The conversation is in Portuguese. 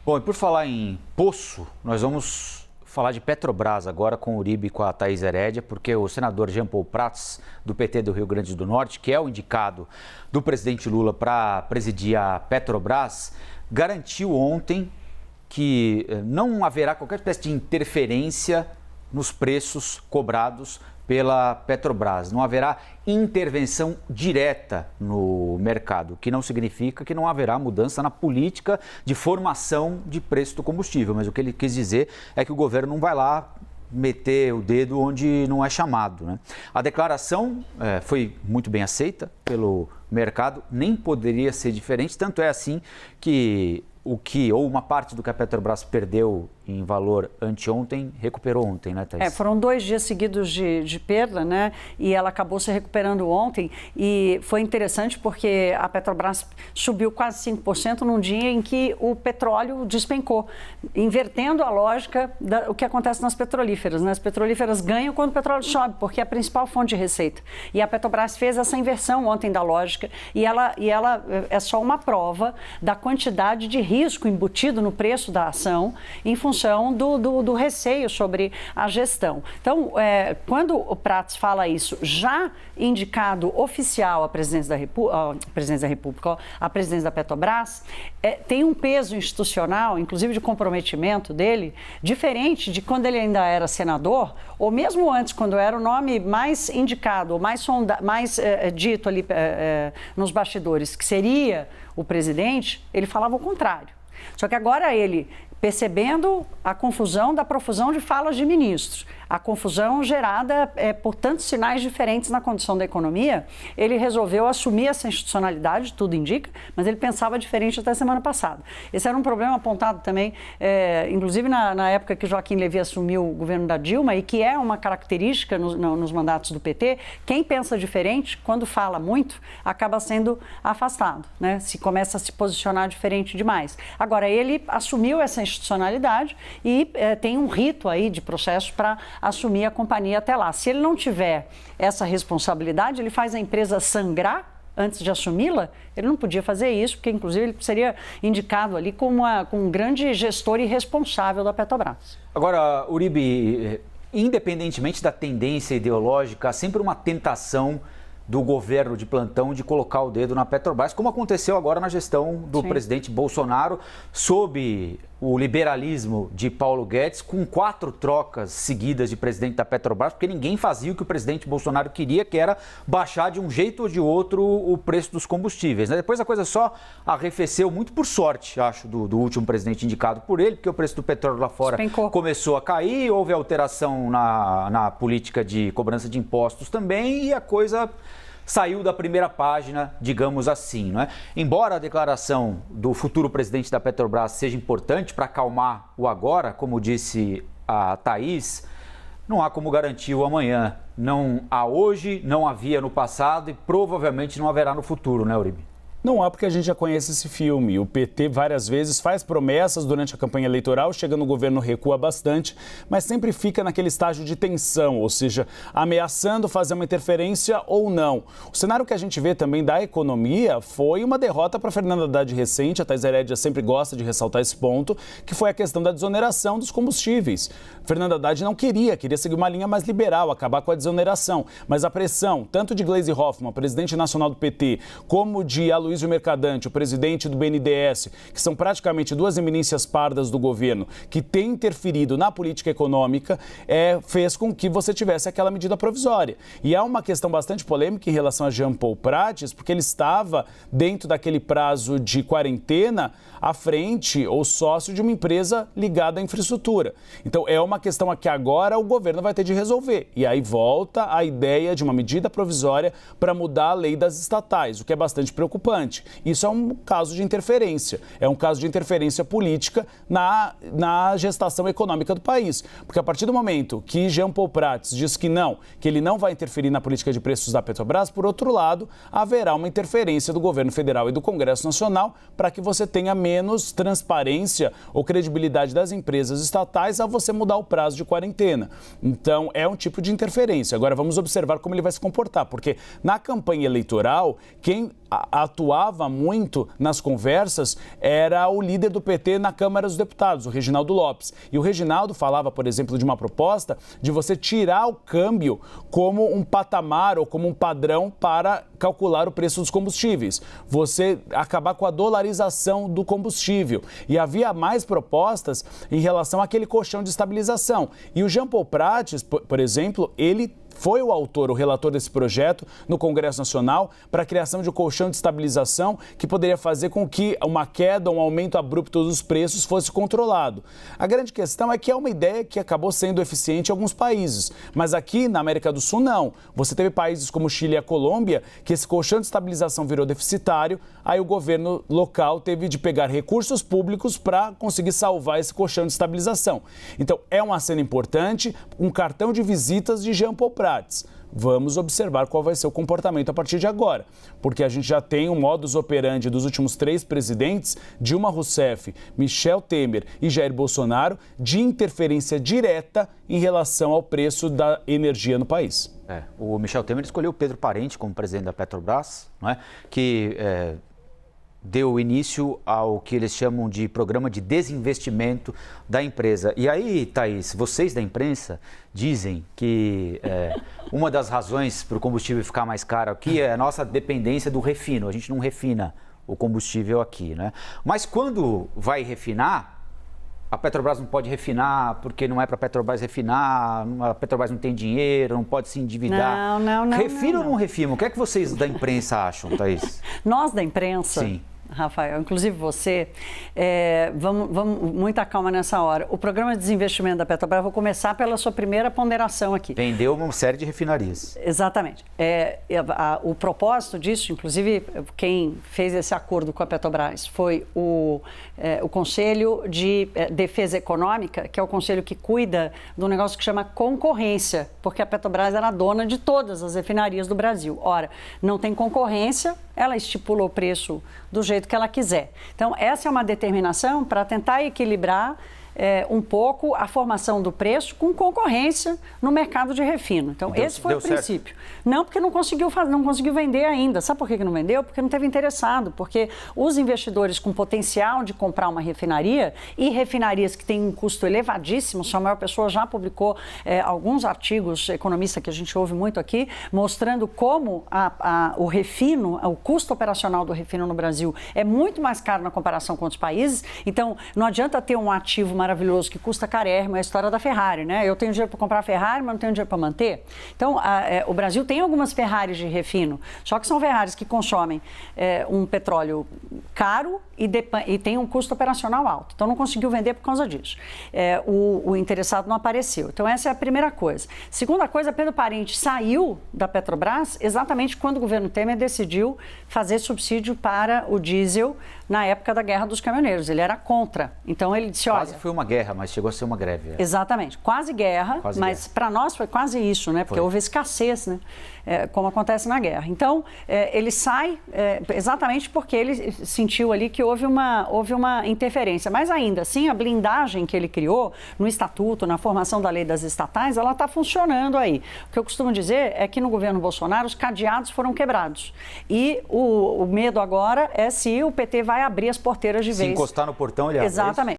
Bom, e por falar em poço, nós vamos falar de Petrobras agora com o Uribe e com a Thaís Herédia, porque o senador Jean Paul Prats, do PT do Rio Grande do Norte, que é o indicado do presidente Lula para presidir a Petrobras, garantiu ontem que não haverá qualquer espécie de interferência nos preços cobrados pela Petrobras. Não haverá intervenção direta no mercado, o que não significa que não haverá mudança na política de formação de preço do combustível. Mas o que ele quis dizer é que o governo não vai lá meter o dedo onde não é chamado, né? A declaração foi muito bem aceita pelo mercado, nem poderia ser diferente, tanto é assim que uma parte do que a Petrobras perdeu em valor anteontem, recuperou ontem, né, Thaís? Foram 2 dias seguidos de perda, né? E ela acabou se recuperando ontem. E foi interessante porque a Petrobras subiu quase 5% num dia em que o petróleo despencou, invertendo a lógica do que acontece nas petrolíferas, né? As petrolíferas ganham quando o petróleo sobe, porque é a principal fonte de receita. E a Petrobras fez essa inversão ontem da lógica e ela é só uma prova da quantidade de risco embutido no preço da ação em função do receio sobre a gestão. Então, quando o Prats fala isso, já indicado oficial à presidência da República, à presidência da Petrobras, tem um peso institucional, inclusive de comprometimento dele, diferente de quando ele ainda era senador, ou mesmo antes, quando era o nome mais indicado, ou mais dito ali nos bastidores, que seria o presidente, ele falava o contrário. Só que agora ele, percebendo a confusão da profusão de falas de ministros, a confusão gerada por tantos sinais diferentes na condição da economia, ele resolveu assumir essa institucionalidade, tudo indica, mas ele pensava diferente até semana passada. Esse era um problema apontado também, inclusive na época que Joaquim Levy assumiu o governo da Dilma, e que é uma característica nos mandatos do PT, quem pensa diferente, quando fala muito, acaba sendo afastado, né? Se começa a se posicionar diferente demais. Agora, ele assumiu essa institucionalidade e tem um rito aí de processo para assumir a companhia até lá. Se ele não tiver essa responsabilidade, ele faz a empresa sangrar antes de assumi-la, ele não podia fazer isso, porque inclusive ele seria indicado ali como um grande gestor e responsável da Petrobras. Agora, Uribe, independentemente da tendência ideológica, há sempre uma tentação do governo de plantão de colocar o dedo na Petrobras, como aconteceu agora na gestão do presidente Bolsonaro, sob o liberalismo de Paulo Guedes, com 4 trocas seguidas de presidente da Petrobras, porque ninguém fazia o que o presidente Bolsonaro queria, que era baixar de um jeito ou de outro o preço dos combustíveis, né? Depois a coisa só arrefeceu, muito por sorte, acho, do último presidente indicado por ele, porque o preço do petróleo lá fora começou a cair, houve alteração na política de cobrança de impostos também, e a coisa saiu da primeira página, digamos assim, não é? Embora a declaração do futuro presidente da Petrobras seja importante para acalmar o agora, como disse a Thaís, não há como garantir o amanhã. Não há hoje, não havia no passado e provavelmente não haverá no futuro, né, Uribe? Não há, porque a gente já conhece esse filme. O PT várias vezes faz promessas durante a campanha eleitoral, chega no governo, recua bastante, mas sempre fica naquele estágio de tensão, ou seja, ameaçando fazer uma interferência ou não. O cenário que a gente vê também da economia foi uma derrota para Fernanda Haddad recente, a Thaís Herédia sempre gosta de ressaltar esse ponto, que foi a questão da desoneração dos combustíveis. Fernanda Haddad não queria seguir uma linha mais liberal, acabar com a desoneração, mas a pressão, tanto de Gleisi Hoffmann, presidente nacional do PT, como de Aloysio Mercadante, o presidente do BNDES, que são praticamente 2 eminências pardas do governo, que têm interferido na política econômica, fez com que você tivesse aquela medida provisória. E há uma questão bastante polêmica em relação a Jean Paul Prats, porque ele estava dentro daquele prazo de quarentena à frente ou sócio de uma empresa ligada à infraestrutura. Então, é uma questão que agora o governo vai ter de resolver. E aí volta a ideia de uma medida provisória para mudar a lei das estatais, o que é bastante preocupante. Isso é um caso de interferência, é um caso de interferência política na gestação econômica do país. Porque a partir do momento que Jean Paul Prats diz que ele não vai interferir na política de preços da Petrobras, por outro lado, haverá uma interferência do governo federal e do Congresso Nacional para que você tenha menos transparência ou credibilidade das empresas estatais a você mudar o prazo de quarentena. Então, é um tipo de interferência. Agora, vamos observar como ele vai se comportar, porque na campanha eleitoral, quem atuar falava muito nas conversas era o líder do PT na Câmara dos Deputados, o Reginaldo Lopes. E o Reginaldo falava, por exemplo, de uma proposta de você tirar o câmbio como um patamar ou como um padrão para calcular o preço dos combustíveis. Você acabar com a dolarização do combustível. E havia mais propostas em relação àquele colchão de estabilização. E o Jean Paul Prates, por exemplo, ele foi o autor, o relator desse projeto no Congresso Nacional para a criação de um colchão de estabilização que poderia fazer com que uma queda, um aumento abrupto dos preços fosse controlado. A grande questão é que é uma ideia que acabou sendo eficiente em alguns países, mas aqui na América do Sul não. Você teve países como Chile e a Colômbia que esse colchão de estabilização virou deficitário, aí o governo local teve de pegar recursos públicos para conseguir salvar esse colchão de estabilização. Então é uma cena importante, um cartão de visitas de Jean Paul Prates. Vamos observar qual vai ser o comportamento a partir de agora, porque a gente já tem um modus operandi dos últimos 3 presidentes, Dilma Rousseff, Michel Temer e Jair Bolsonaro, de interferência direta em relação ao preço da energia no país. O Michel Temer escolheu o Pedro Parente como presidente da Petrobras, não é? Que deu início ao que eles chamam de programa de desinvestimento da empresa. E aí, Thaís, vocês da imprensa dizem que uma das razões para o combustível ficar mais caro aqui é a nossa dependência do refino. A gente não refina o combustível aqui, né? Mas quando vai refinar, a Petrobras não pode refinar porque não é para a Petrobras refinar, a Petrobras não tem dinheiro, não pode se endividar. Não. Refina ou não refina? O que é que vocês da imprensa acham, Thaís? Nós da imprensa... Sim. Rafael, inclusive você, vamos muita calma nessa hora. O programa de desinvestimento da Petrobras, vou começar pela sua primeira ponderação aqui. Vendeu uma série de refinarias. Exatamente. O propósito disso, inclusive quem fez esse acordo com a Petrobras foi o Conselho de Defesa Econômica, que é o conselho que cuida do negócio que chama concorrência, porque a Petrobras era dona de todas as refinarias do Brasil. Ora, não tem concorrência, ela estipula o preço do jeito que ela quiser. Então, essa é uma determinação para tentar equilibrar um pouco a formação do preço com concorrência no mercado de refino. Então, esse foi o princípio. Certo. Não, porque não conseguiu vender ainda. Sabe por que não vendeu? Porque não teve interessado. Porque os investidores com potencial de comprar uma refinaria e refinarias que têm um custo elevadíssimo, Samuel Pessoa já publicou alguns artigos, economista que a gente ouve muito aqui, mostrando como o refino, o custo operacional do refino no Brasil é muito mais caro na comparação com outros países. Então, não adianta ter um ativo maravilhoso que custa carérrimo, é a história da Ferrari, né? Eu tenho dinheiro para comprar a Ferrari, mas não tenho dinheiro para manter. Então, o Brasil tem algumas Ferraris de refino, só que são Ferraris que consomem um petróleo caro e tem um custo operacional alto. Então, não conseguiu vender por causa disso. O interessado não apareceu. Então, essa é a primeira coisa. Segunda coisa, Pedro Parente saiu da Petrobras exatamente quando o governo Temer decidiu fazer subsídio para o diesel na época da Guerra dos Caminhoneiros. Ele era contra. Então, ele disse, olha... Quase foi uma guerra, mas chegou a ser uma greve. Exatamente. Quase guerra, mas para nós foi quase isso, né? Porque houve escassez, né? Como acontece na guerra. Então, ele sai exatamente porque ele sentiu ali que houve uma interferência. Mas ainda assim, a blindagem que ele criou no estatuto, na formação da lei das estatais, ela está funcionando aí. O que eu costumo dizer é que no governo Bolsonaro os cadeados foram quebrados. E o medo agora é se o PT vai abrir as porteiras de vez. Se encostar no portão, ele abre. Exatamente.